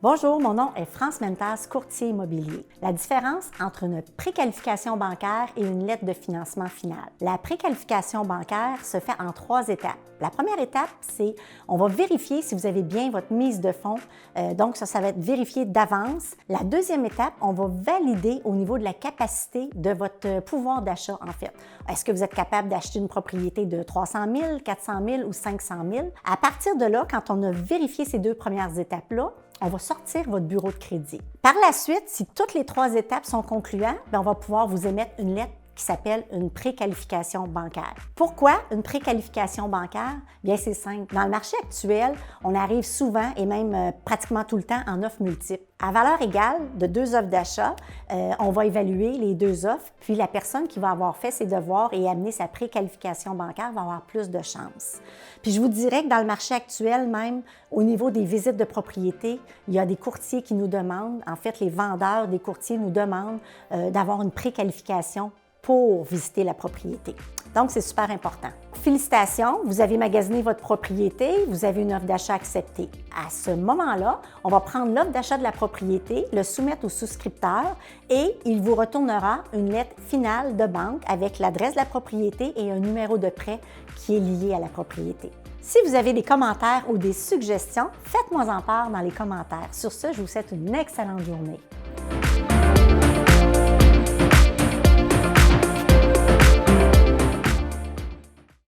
Bonjour, mon nom est France Mentas, courtier immobilier. La différence entre une préqualification bancaire et une lettre de financement finale. La préqualification bancaire se fait en 3 étapes. La première étape, c'est on va vérifier si vous avez bien votre mise de fonds. Donc, ça va être vérifié d'avance. La deuxième étape, on va valider au niveau de la capacité de votre pouvoir d'achat, en fait. Est-ce que vous êtes capable d'acheter une propriété de 300 000, 400 000 ou 500 000? À partir de là, quand on a vérifié ces 2 premières étapes-là, on va sortir votre bureau de crédit. Par la suite, si toutes les 3 étapes sont concluantes, on va pouvoir vous émettre une lettre qui s'appelle une préqualification bancaire. Pourquoi une préqualification bancaire? Bien, c'est simple. Dans le marché actuel, on arrive souvent et même pratiquement tout le temps en offres multiples. À valeur égale de 2 offres d'achat, on va évaluer les 2 offres, puis la personne qui va avoir fait ses devoirs et amené sa préqualification bancaire va avoir plus de chances. Puis je vous dirais que dans le marché actuel, même au niveau des visites de propriété, il y a des courtiers qui nous demandent, en fait, les vendeurs des courtiers nous demandent d'avoir une préqualification pour visiter la propriété. Donc, c'est super important. Félicitations, vous avez magasiné votre propriété, vous avez une offre d'achat acceptée. À ce moment-là, on va prendre l'offre d'achat de la propriété, le soumettre au souscripteur et il vous retournera une lettre finale de banque avec l'adresse de la propriété et un numéro de prêt qui est lié à la propriété. Si vous avez des commentaires ou des suggestions, faites-moi en part dans les commentaires. Sur ce, je vous souhaite une excellente journée.